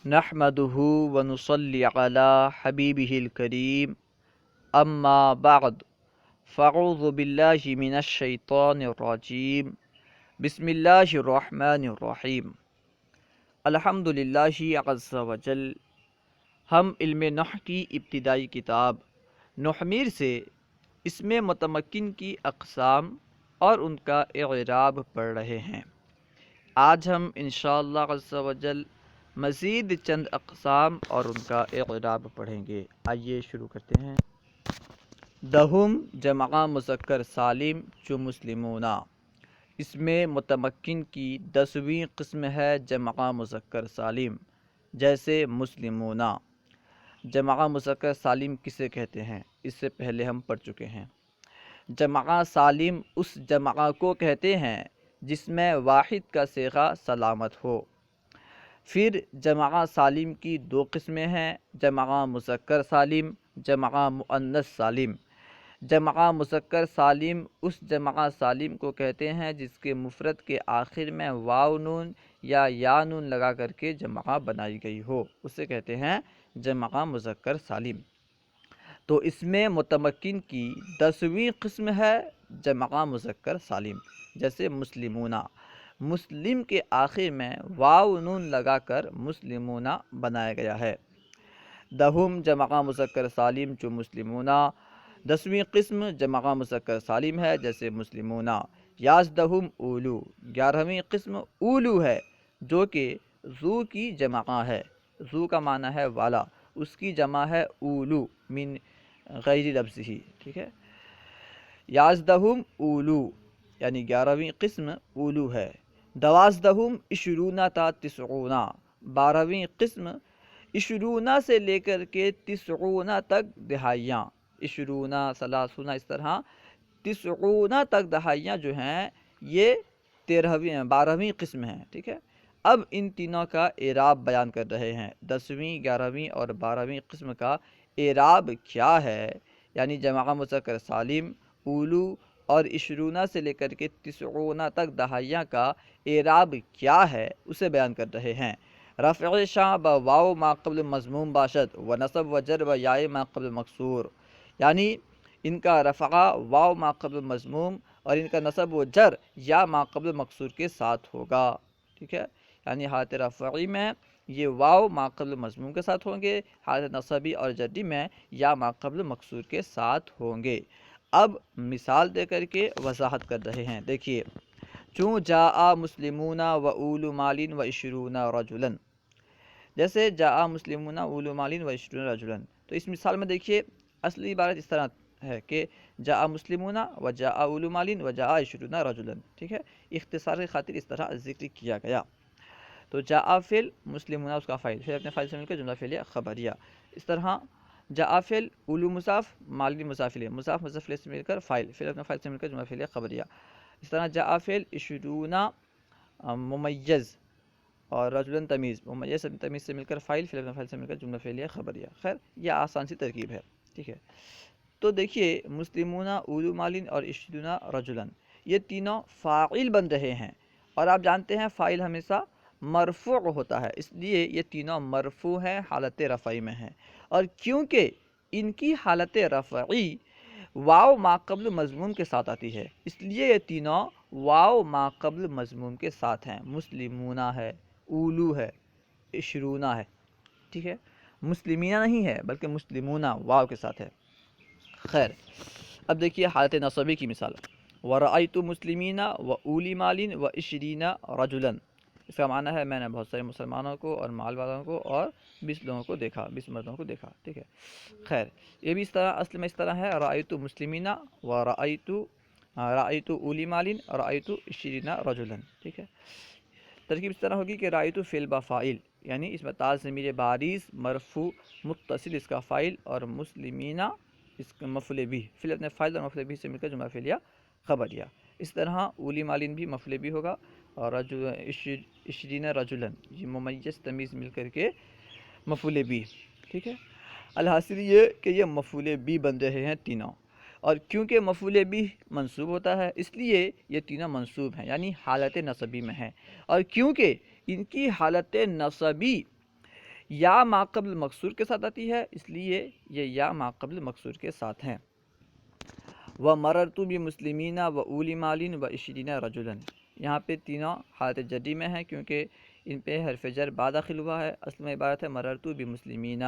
نحمده ونصلي على حبيبه الكريم أما بعد فأعوذ بالله من الشيطان الرجيم بسم الله الرحمن الرحیم الحمد للہ عز وجل۔ ہم علم نحو کی ابتدائی کتاب نحمیر سے اسم متمکن کی اقسام اور ان کا اعراب پڑھ رہے ہیں۔ آج ہم انشاءاللہ عز وجل مزید چند اقسام اور ان کا اعراب پڑھیں گے۔ آئیے شروع کرتے ہیں۔ دہم جمع مذکر سالم جو مسلمون، اسم متمکن کی 10ویں قسم ہے جمع مذکر سالم، جیسے مسلمون۔ جمع مذکر سالم کسے کہتے ہیں؟ اس سے پہلے ہم پڑھ چکے ہیں۔ جمع سالم اس جمع کو کہتے ہیں جس میں واحد کا صیغہ سلامت ہو۔ پھر جمع سالم کی 2 قسمیں ہیں، جمع مذکر سالم، جمع مؤنث سالم۔ جمع مذکر سالم اس جمع سالم کو کہتے ہیں جس کے مفرد کے آخر میں واو نون یا یا نون لگا کر کے جمع بنائی گئی ہو، اسے کہتے ہیں جمع مذکر سالم۔ تو اس میں متمکن کی 10ویں قسم ہے جمع مذکر سالم، جیسے مسلمون۔ مسلم کے آخر میں واو نون لگا کر مسلمون بنایا گیا ہے۔ دہم جمع مذکر سالم جو مسلمون، 10ویں قسم جمع مذکر سالم ہے جیسے مسلمون۔ یازدہم اولو، 11ویں قسم اولو ہے جو کہ ذو کی جمع ہے۔ ذو کا معنی ہے والا، اس کی جمع ہے اولو من غیر لفظ ہی، ٹھیک ہے۔ یازدہم اولو یعنی 11ویں قسم اولو ہے۔ دوازدہم عشرون تا تسعون، 12ویں قسم عشرون سے لے کر کے تسعون تک دہائیاں، عشرون ثلاثون اس طرح تسعون تک دہائیاں جو ہیں یہ 12ویں قسم ہیں، ٹھیک ہے۔ اب ان تینوں کا اعراب بیان کر رہے ہیں۔ 10ویں، 11ویں اور 12ویں قسم کا اعراب کیا ہے، یعنی جمع مذکر سالم، اولو اور عشرون سے لے کر کے تسعون تک دہائیاں کا اعراب کیا ہے اسے بیان کر رہے ہیں۔ رفع شاں با واو ما قبل مضموم باشد و نصب و جر و یائے ما قبل مکسور، یعنی ان کا رفع واو ما قبل مضموم اور ان کا نصب و جر یا ما قبل مکسور کے ساتھ ہوگا، ٹھیک ہے۔ یعنی حالت رفعی میں یہ واو ما قبل مضموم کے ساتھ ہوں گے، حالت نصبی اور جری میں یا ما قبل مکسور کے ساتھ ہوں گے۔ اب مثال دے کر کے وضاحت کر رہے ہیں، دیکھیے۔ چوں جاء مسلمون و اولو مال و عشرون رجلا، جیسے جاء مسلمون اولو مال و عشرون رجلا، تو اس مثال میں دیکھیے اصلی عبارت اس طرح ہے کہ جاء مسلمون و جاء اولو مال و جاء عشرون رجلا، ٹھیک ہے۔ اختصار کی خاطر اس طرح ذکر کیا گیا۔ تو جاء فعل، مسلمون اس کا فاعل، پھر اپنے فاعل سے مل کر جملہ فعلیہ خبریہ۔ اس طرح جاء فعل، اولو مضاف، مال مضاف الیہ، مضاف مضاف الیہ سے مل کر فاعل، پھر اپنے فاعل سے مل کر جملہ فعلیہ خبریہ۔ اس طرح جاء فعل عشرون ممیز اور رجلا تمیز، ممیز تمیز سے مل کر فاعل، پھر اپنے فاعل سے مل کر جملہ فعلیہ خبریہ۔ خیر یہ آسان سی ترکیب ہے، ٹھیک ہے۔ تو دیکھیے مسلمون، اولو مال اور عشرون رجلا، یہ تینوں فاعل بن رہے ہیں، اور آپ جانتے ہیں فاعل ہمیشہ مرفوع ہوتا ہے، اس لیے یہ تینوں مرفوع ہیں، حالت رفعی میں ہیں۔ اور کیونکہ ان کی حالت رفعی واو ما قبل مضموم کے ساتھ آتی ہے، اس لیے یہ تینوں واو ما قبل مضموم کے ساتھ ہیں۔ مسلمون ہے، اولو ہے، عشرون ہے، ٹھیک ہے۔ مسلمین نہیں ہے بلکہ مسلمون واو کے ساتھ ہے۔ خیر اب دیکھیے حالت نصبی کی مثال۔ وَرَأَيْتُ مُسْلِمِينَ وَأُولِي مَالٍ وَعِشْرِينَ رَجُلًا، اس کا معنی ہے میں نے بہت سارے مسلمانوں کو اور مال والوں کو اور 20 لوگوں کو دیکھا، 20 مردوں کو دیکھا، ٹھیک ہے۔ خیر یہ بھی اس طرح اصل میں اس طرح ہے، رأیت مسلمین و رأیت اولی مال رأیت 20 رجلا، ٹھیک ہے۔ ترکیب اس طرح ہوگی کہ رأیت فعل با فاعل، یعنی اس میں تا ضمیر بارز مرفوع متصل اس کا فاعل، اور مسلمین اس کا مفعول بھی، فعل اپنے فاعل اور مفعول بھی سے مل کر جملہ فعلیہ خبریہ۔ اس طرح اولی مالین بھی مفعول بھی ہوگا، اور 20 رجلا یہ ممیز تمیز مل کر کے مفعول بھی، ٹھیک ہے۔ الحاصل یہ کہ یہ مفعول بھی بن رہے ہیں تینوں۔ اور کیونکہ مفعول بھی منصوب ہوتا ہے اس لیے یہ تینوں منصوب ہیں، یعنی حالت نصبی میں ہیں، اور کیونکہ ان کی حالت نصبی یا ما قبل مکسور کے ساتھ آتی ہے اس لیے یہ یا ما قبل مکسور کے ساتھ ہیں۔ وَمَرَرْتُ بِمُسْلِمِينَ وَأُولِي مَالٍ وَعِشْرِينَ رَجُلًا، یہاں پہ تینوں حالت جری میں ہیں کیونکہ ان پہ حرف جر بعد داخل ہوا ہے۔ اصل میں عبارت ہے مررتو بمسلمین،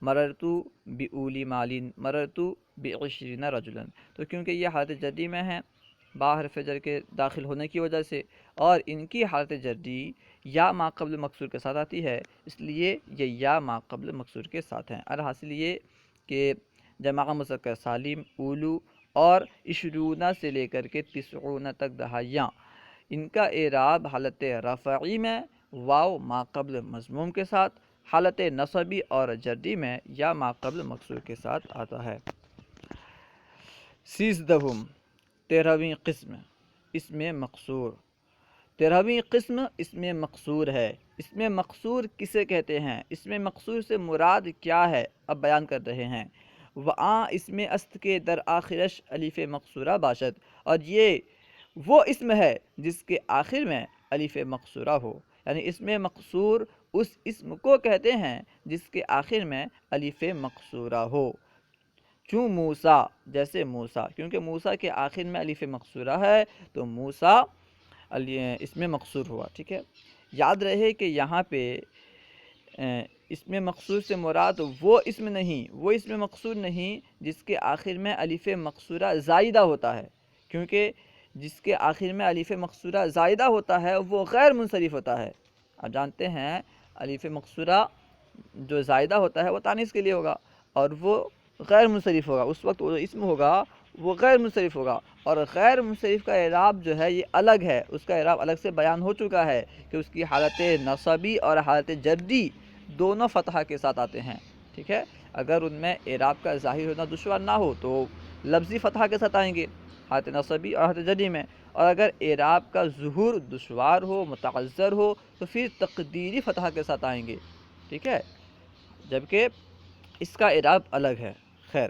مررتو بأولی مالین، مررتو بعشرین رجلا، تو کیونکہ یہ حالت جری میں ہیں با حرف جر کے داخل ہونے کی وجہ سے، اور ان کی حالت جری یا ما قبل مکسور کے ساتھ آتی ہے اس لیے یہ یا ما قبل مکسور کے ساتھ ہیں۔ الحاصل یہ کہ جمع مذکر سالم، اولو اور عشرون سے لے کر کے تسعون تک دہائیاں، ان کا اعراب حالت رفعی میں واو ما قبل مضموم کے ساتھ، حالت نصبی اور جری میں یا ما قبل مکسور کے ساتھ آتا ہے۔ سیزدہم، 13ویں قسم، اسم مقصور۔ 13ویں قسم اسم مقصور ہے۔ اسم مقصور کسے کہتے ہیں؟ اسم مقصور سے مراد کیا ہے اب بیان کر رہے ہیں۔ وآں اسم است کے در آخرش الف مقصورہ باشد، اور یہ وہ اسم ہے جس کے آخر میں الف مقصورہ ہو، یعنی اسم مقصور اس اسم کو کہتے ہیں جس کے آخر میں الف مقصورہ ہو۔ چوں موسیٰ، جیسے موسیٰ، کیونکہ موسیٰ کے آخر میں الف مقصورہ ہے تو موسیٰ اسم مقصور ہوا، ٹھیک ہے۔ یاد رہے کہ یہاں پہ اسم مقصور سے مراد وہ اسم نہیں، وہ اسم مقصور نہیں جس کے آخر میں الف مقصورہ زائدہ ہوتا ہے، کیونکہ جس کے آخر میں الف مقصورہ زائدہ ہوتا ہے وہ غیر منصرف ہوتا ہے۔ آپ جانتے ہیں الف مقصورہ جو زائدہ ہوتا ہے وہ تانیث کے لیے ہوگا اور وہ غیر منصرف ہوگا، اس وقت وہ جو اسم ہوگا وہ غیر منصرف ہوگا، اور غیر منصرف کا اعراب جو ہے یہ الگ ہے، اس کا اعراب الگ سے بیان ہو چکا ہے کہ اس کی حالت نصبی اور حالت جری دونوں فتحہ کے ساتھ آتے ہیں، ٹھیک ہے۔ اگر ان میں اعراب کا ظاہر ہونا دشوار نہ ہو تو لفظی فتحہ کے ساتھ آئیں گے حالت نصبی اور حالت جری میں، اور اگر اعراب کا ظہور دشوار ہو، متعذر ہو تو پھر تقدیری فتحہ کے ساتھ آئیں گے، ٹھیک ہے، جبکہ اس کا اعراب الگ ہے۔ خیر،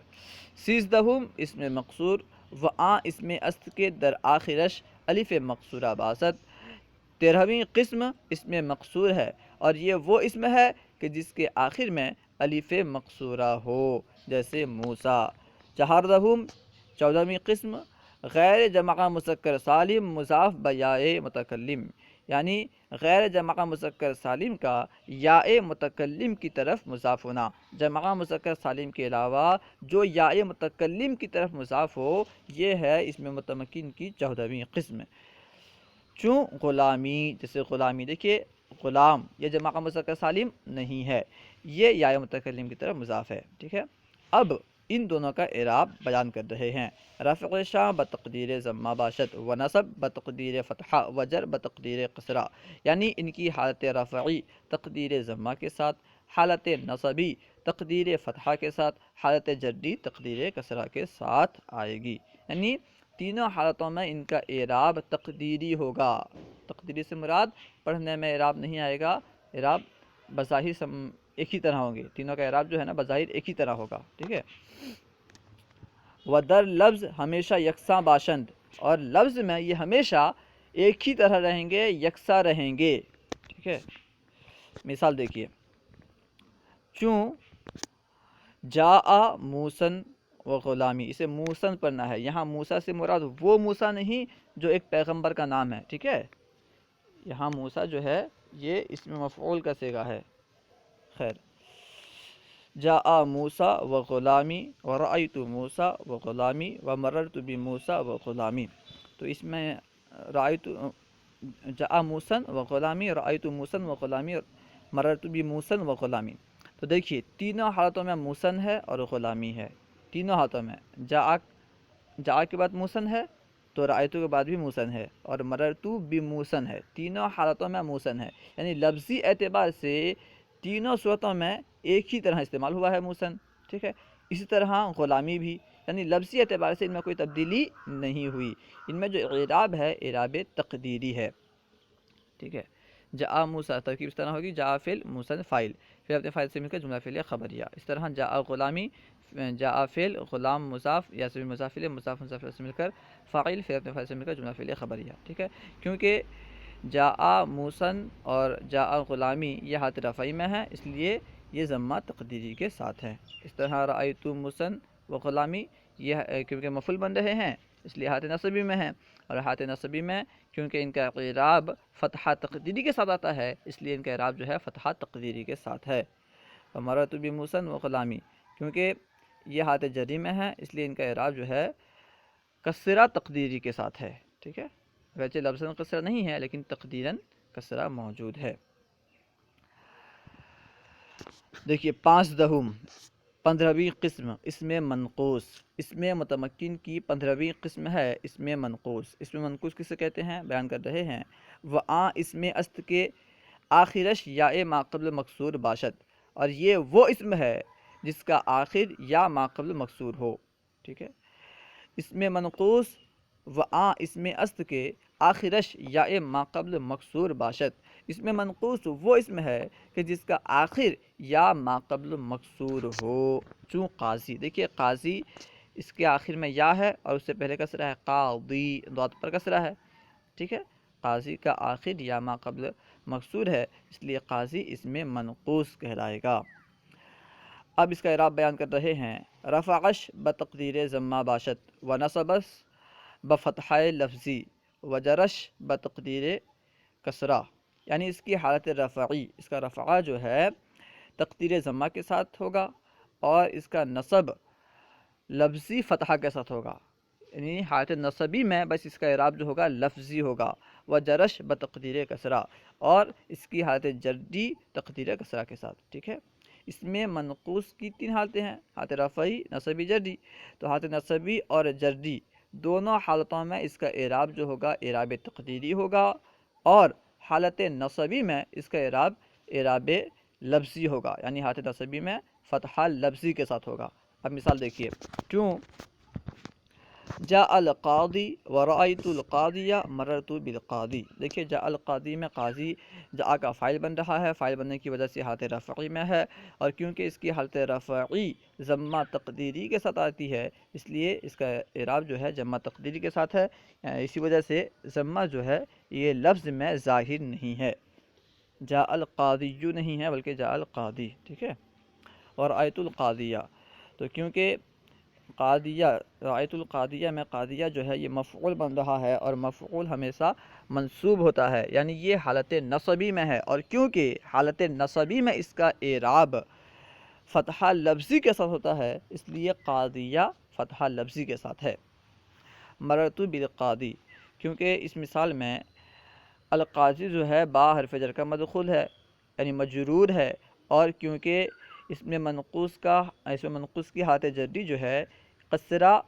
سیزدہم اسم مقصور، وآں اسم است کے در آخرش الف مقصورہ باسط۔ 13ویں قسم اسم مقصور ہے، اور یہ وہ اسم ہے کہ جس کے آخر میں الف مقصورہ ہو، جیسے موسیٰ۔ 14ویں 14ویں قسم غیر جمع مذکر سالم مضاف بیائے متکلم، یعنی غیر جمع مذکر سالم کا یاء متکلم کی طرف مضاف ہونا، جمع مذکر سالم کے علاوہ جو یاء متکلم کی طرف مضاف ہو، یہ ہے اسم متمکن کی 14ویں قسم۔ چوں غلامی، جیسے غلامی، دیکھیے غلام یہ جمع مذکر سالم نہیں ہے، یہ یاء متکلم کی طرف مضاف ہے، ٹھیک ہے۔ اب ان دونوں کا اعراب بیان کر رہے ہیں۔ رفع شاں بتقدیر ضمہ باشد، و نصب بتقدیر فتحہ، و جر بتقدیر قصرہ، یعنی ان کی حالت رفعی تقدیر ضمہ کے ساتھ، حالت نصبی تقدیر فتحہ کے ساتھ، حالت جری تقدیر قصرہ کے ساتھ آئے گی، یعنی تینوں حالتوں میں ان کا اعراب تقدیری ہوگا۔ تقدیری سے مراد پڑھنے میں اعراب نہیں آئے گا، اعراب بظاہر ایک ہی طرح ہوں گے، تینوں کا اعراب جو ہے نا بظاہر ایک ہی طرح ہوگا، ٹھیک ہے۔ ودر لفظ ہمیشہ یکساں باشند، اور لفظ میں یہ ہمیشہ ایک ہی طرح رہیں گے، یکساں رہیں گے، ٹھیک ہے۔ مثال دیکھیے، چوں جاء موسن و غلامی، اسے موسن پڑھنا ہے، یہاں موسیٰ سے مراد وہ موسیٰ نہیں جو ایک پیغمبر کا نام ہے، ٹھیک ہے، یہاں موسیٰ جو ہے یہ اسم مفعول کا صیغہ ہے۔ خیر، جاء موسیٰ و غلامی و رأیت موسیٰ و غلامی و مررت بموسیٰ و غلامی، تو اس میں رأیت جاء موسن و غلامی، رأیت موسن و غلامی، مررت بموسن و غلامی، تو دیکھیے تینوں حالتوں میں موسن ہے اور غلامی ہے، تینوں حالتوں میں جاء کے بعد موسن ہے تو رأیتو کے بعد بھی موسن ہے، اور مررتو بموسن ہے، تینوں حالتوں میں موسن ہے، یعنی لفظی اعتبار سے تینوں صورتوں میں ایک ہی طرح استعمال ہوا ہے موسن، ٹھیک ہے۔ اسی طرح غلامی بھی، یعنی لفظی اعتبار سے ان میں کوئی تبدیلی نہیں ہوئی، ان میں جو اعراب ہے اعراب تقدیری ہے، ٹھیک ہے۔ جاء موسیٰ ترکیب اس طرح ہوگی، جاء فعل موسن فاعل، پھر اپنے فاعل سے مل کر جملہ فعلیہ خبریہ، اس طرح جاء غلامی جاء فعل، غلام مضاف، یاسمین مضاف الیہ، مضاف مضاف الیہ سے مل کر فاعل، فعل اپنے فاعل سے مل کر جملہ فعلیہ خبریہ، ٹھیک ہے. کیونکہ جاء موسن اور جاء غلامی یہ حالت رفعی میں ہے، اس لیے یہ ضمہ تقدیری کے ساتھ ہے. اس طرح رأیت موسن و غلامی یہ کیونکہ مفعول بن رہے ہیں اس لیے حالت نصبی میں ہیں، اور حالت نصبی میں کیونکہ ان کا اعراب فتحہ تقدیری کے ساتھ آتا ہے اس لیے ان کا اعراب جو ہے فتحہ تقدیری کے ساتھ ہے. مررت بموسن و غلامی کیونکہ یہ حالت جری میں ہے اس لیے ان کا اعراب جو ہے کسرہ تقدیری کے ساتھ ہے، ٹھیک ہے. ویسے لفظاً کسرہ نہیں ہے لیکن تقدیراً کسرہ موجود ہے. دیکھیے 15 15ویں قسم اسم منقوص. اسم متمکن کی 15ویں قسم ہے اسم منقوص. اسم منقوص کسے کہتے ہیں بیان کر رہے ہیں. وآں اسم است کے آخرش یا ما قبل مکسور باشد، اور یہ وہ اسم ہے جس کا آخر یا ما قبل مکسور ہو، ٹھیک ہے. اسم منقوص وآں اسم است کے آخرش یا ما قبل مکسور باشد. اسم منقوص وہ اسم ہے کہ جس کا آخر یا ما قبل مکسور ہو. چون قاضی، دیکھیے قاضی اس کے آخر میں یا ہے اور اس سے پہلے کسرہ ہے، قاضی ضاد پر کسرہ ہے، ٹھیک ہے. قاضی کا آخر یا ما قبل مکسور ہے اس لیے قاضی اسم منقوص کہلائے گا. اب اس کا اعراب بیان کر رہے ہیں. رفعش بتقدیر ضمہ باشد و نصبس بفتحہ لفظی و جرش بتقدیر کسرہ. یعنی اس کی حالت رفعی، اس کا رفعہ جو ہے تقدیر ضمہ کے ساتھ ہوگا اور اس کا نصب لفظی فتحہ کے ساتھ ہوگا. یعنی حالت نصبی میں بس اس کا اعراب جو ہوگا لفظی ہوگا. و جرش بتقدیر کسرہ، اور اس کی حالت جردی تقدیر کسرہ کے ساتھ، ٹھیک ہے. اس میں منقوص کی 3 حالتیں ہیں، حالت رفعی، نصبی، جردی. تو حالت نصبی اور جردی دونوں حالتوں میں اس کا اعراب جو ہوگا اعراب تقدیری ہوگا، اور حالت نصبی میں اس کا اعراب لفظی ہوگا. یعنی حالت نصبی میں فتحہ لفظی کے ساتھ ہوگا. اب مثال دیکھیے. کیوں جاء القاضی ورأیت القاضی مررت بالقاضی. دیکھیے جاء القاضی میں قاضی جاء کا فاعل بن رہا ہے، فاعل بننے کی وجہ سے حالت رفعی میں ہے، اور کیونکہ اس کی حالت رفعی ضمہ تقدیری کے ساتھ آتی ہے اس لیے اس کا اعراب جو ہے ضمہ تقدیری کے ساتھ ہے. اسی وجہ سے ضمہ جو ہے یہ لفظ میں ظاہر نہیں ہے، جاء القاضی نہیں ہے بلکہ جاء القاضی، ٹھیک ہے. اور رأیت القاضیہ، تو کیونکہ قاضیہ رأیت القاضیہ میں قاضیہ جو ہے یہ مفعول بن رہا ہے اور مفعول ہمیشہ منصوب ہوتا ہے، یعنی یہ حالت نصبی میں ہے، اور کیونکہ حالت نصبی میں اس کا اعراب فتحہ لفظی کے ساتھ ہوتا ہے اس لیے قاضیہ فتحہ لفظی کے ساتھ ہے. مررت بالقاضی، کیونکہ اس مثال میں القاضی جو ہے با حرف جر کا مدخول ہے یعنی مجرور ہے، اور کیونکہ اس میں منقوص کی حالت جردی جو ہے قصرہ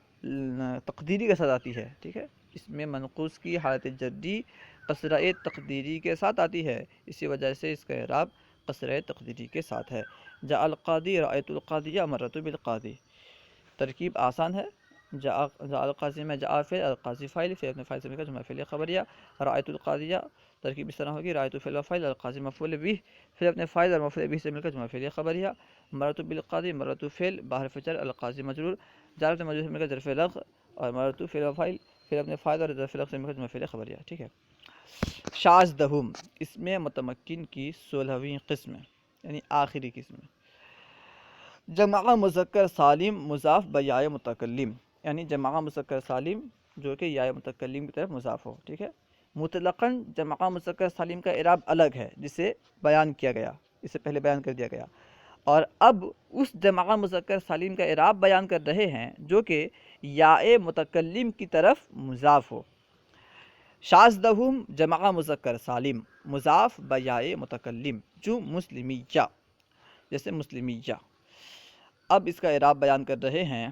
تقدیری کے ساتھ آتی ہے، ٹھیک ہے. اس میں منقوص کی حالت جردی قصرہ تقدیری کے ساتھ آتی ہے، اسی وجہ سے اس کا اعراب قصرہ تقدیری کے ساتھ ہے. جاء القاضی رأیت القاضی مررت بالقاضی. ترکیب آسان ہے. جاء القاضی میں جاء فعل، القاضی فاعل، فعل اپنے فاعل سے مل کر جملہ فعلیہ خبریہ. رأیت القاضیہ ترکیب اس طرح ہوگی رأیت فعل و فاعل، القاضی مفعول بہ، فعل اپنے فاعل اور مفعول بہ سے مل کر جملہ فعلیہ خبریہ. مررت بالقاضی، مررت فعل باحرف جر، القاضی مجرور، جار اپنے مجرور سے مل کر ظرف لغو، اور مررت فعل و فاعل، فعل اپنے فاعل اور ظرف لغو سے مل کر جملہ فعلیہ خبریہ، ٹھیک ہے. شاذدہم اس میں متمکن کی 16ویں قسم یعنی آخری قسم. جمع مذکر سالم مضاف بیائے متکلم، یعنی جمع مذکر سالم جو کہ یا متکلم کی طرف مضاف ہو، ٹھیک ہے. مطلقاً جمع مذکر سالم کا اعراب الگ ہے جسے بیان کیا گیا، اسے پہلے بیان کر دیا گیا، اور اب اس جمع مذکر سالم کا اعراب بیان کر رہے ہیں جو کہ یا متکلم کی طرف مضاف ہو. شاذدہم جمع مذکر سالم مضاف بیائے متکلم جو مسلمیہ، جیسے مسلمیہ. اب اس کا اعراب بیان کر رہے ہیں.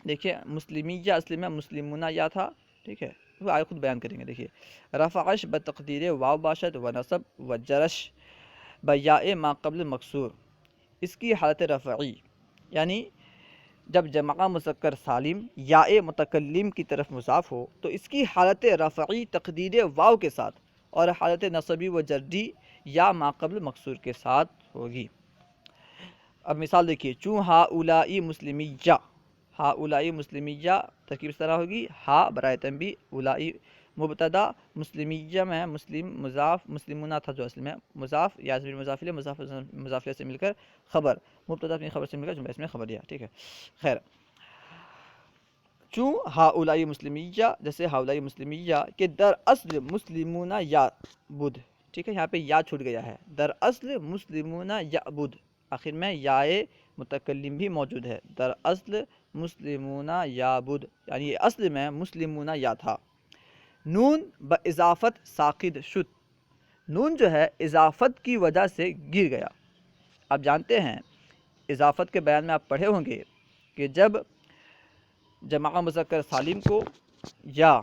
دیکھیے مسلمیہ اصل میں مسلمونہ یا تھا، ٹھیک ہے، وہ آئے خود بیان کریں گے. دیکھیے رفعش بتقدیر واو باشد و نصب و جرش بیائے ما قبل مکسور. اس کی حالت رفعی یعنی جب جمع مذکر سالم یا متکلم کی طرف مضاف ہو تو اس کی حالت رفعی تقدیر واو کے ساتھ اور حالت نصبی و جردی یا ما قبل مکسور کے ساتھ ہوگی. اب مثال دیکھیے، چوں ہا اولائی مسلمیہ، ہا اولائی مسلمیہ ترکیب اس طرح ہوگی، ہا برائے تنبیہ، اولائی مبتدا، مسلمیہ میں مسلم مضاف، مسلمون تھا جو اصل میں مضاف، یا ضمیر مضاف الیہ، مضاف الیہ سے مل کر خبر، مبتدا اپنی خبر سے مل کر جملہ اس میں خبریہ، ٹھیک ہے. خیر، چوں ہا اولائی مسلمیہ، جیسے ہا اولائی مسلمیہ کہ در اصل مسلمون یعبد، ٹھیک ہے، یہاں پہ یا چھوٹ گیا ہے، در اصل مسلمون یعبد، آخر میں یائے متکلم بھی موجود ہے، در اصل مسلمون یعبد، یعنی یہ اصل میں مسلمون یا تھا. نون باضافت ساقط شد، نون جو ہے اضافت کی وجہ سے گر گیا. آپ جانتے ہیں اضافت کے بیان میں آپ پڑھے ہوں گے کہ جب جمع مذکر سالم کو یا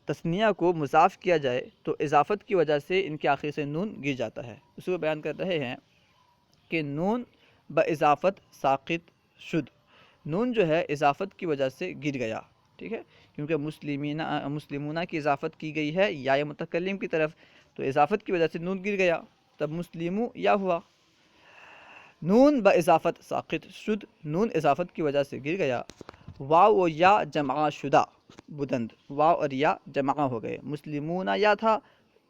تثنیہ کو مضاف کیا جائے تو اضافت کی وجہ سے ان کے آخر سے نون گر جاتا ہے. اسی کو بیان کر رہے ہیں کہ نون باضافت ساقط شد، نون جو ہے اضافت کی وجہ سے گر گیا، ٹھیک ہے، کیونکہ مسلمونہ کی اضافت کی گئی ہے یا متکلم کی طرف، تو اضافت کی وجہ سے نون گر گیا، تب مسلمو یا ہوا. نون باضافت ساقط شد، نون اضافت کی وجہ سے گر گیا. واو و یا جمع شدہ بدند، واو اور یا جمع ہو گئے، مسلمون یا تھا،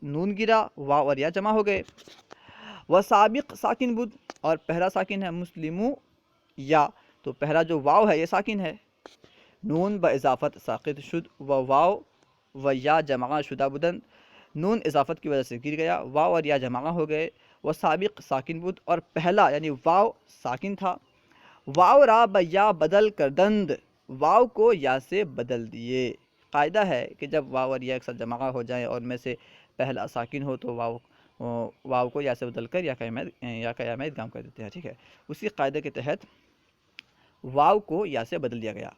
نون گرا، واو اور یا جمع ہو گئے. و سابق ساکن بد، اور پہلا ساکن ہے مسلمو یا، تو پہلا جو واو ہے یہ ساکن ہے. نون باضافت ساقط شد و واو و یا جمع شدہ بدند، نون اضافت کی وجہ سے گر گیا، واو اور یا جمع ہو گئے. و سابق ساکن بد، اور پہلا یعنی واو ساکن تھا. واو را یا بدل کردند، واو کو یا سے بدل دیے. قاعدہ ہے کہ جب واو اور یا ایک ساتھ جمع ہو جائیں اور میں سے پہلا ساکن ہو تو واو کو یا سے بدل کر یا کا یا میں ادغام کر دیتے ہیں، ٹھیک ہے. اسی قاعدے کے تحت واو کو یا سے بدل دیا گیا.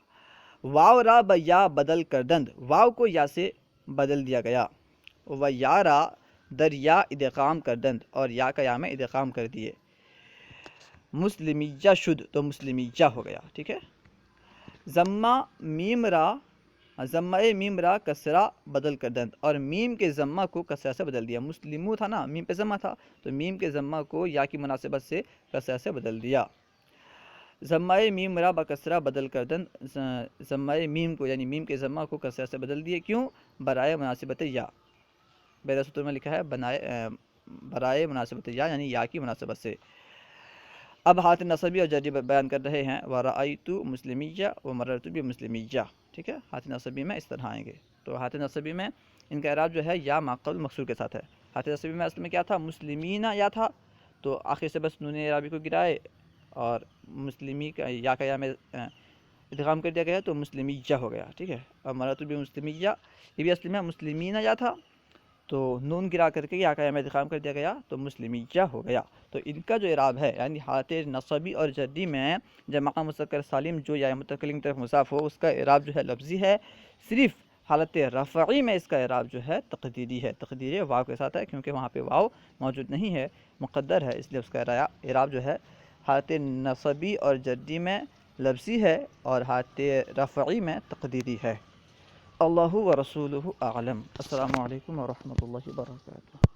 واو را یا بدل کردند، واو کو یا سے بدل دیا گیا. و یا را در یا ادغام کردند، اور یا کا یا میں ادغام کر دیے. مسلمیہ شد، تو مسلمیہ ہو گیا، ٹھیک ہے. ضمہ میم را کسرہ بدل کردند، اور میم کے ضمہ کو کسرہ سے بدل دیا. مسلمو تھا نا، میم پہ ضمہ تھا، تو میم کے ضمہ کو یا کی مناسبت سے کسرہ سے بدل دیا. ضمہ میم را بکسرہ بدل کردند، ضمہ میم کو یعنی میم کے ضمہ کو کسرہ سے بدل دیے. کیوں؟ برائے مناسبت یا، میرے سطور میں لکھا ہے برائے مناسبت یا، یعنی یا کی مناسبت سے. اب حالت نصبی اور جری بیان کر رہے ہیں. وَرَأَيْتُ مُسْلِمِيَّ وَمَرَرْتُ بِمُسْلِمِيَّ، ٹھیک ہے. حالت نصبی میں اس طرح آئیں گے. تو حالت نصبی میں ان کا اعراب جو ہے یا ما قبل مکسور کے ساتھ ہے. حالت نصبی میں اصل میں کیا تھا؟ مسلمین یا تھا، تو آخر سے بس نون اعرابی کو گرائے اور مسلمی کا یا میں ادغام کر دیا گیا تو مسلمیہ ہو گیا، ٹھیک ہے. اور مررت بمسلمیہ یہ بھی اصل میں مسلمین یا تھا، تو نون گرا کر کے یا کا یا میں ادغام کر دیا گیا تو مسلمیہ ہو گیا. تو ان کا جو اعراب ہے یعنی حالت نصبی اور جری میں جمع مذکر سالم جو یا متکلم طرف مضاف ہو اس کا اعراب جو ہے لفظی ہے. صرف حالت رفعی میں اس کا اعراب جو ہے تقدیری ہے، تقدیر واو کے ساتھ ہے، کیونکہ وہاں پہ واو موجود نہیں ہے، مقدر ہے، اس لیے اس کا اعراب جو ہے حالت نصبی اور جری میں لفظی ہے اور حالت رفعی میں تقدیری ہے. اللہ و رسولہ اعلم. السلام علیکم ورحمۃ اللہ وبرکاتہ.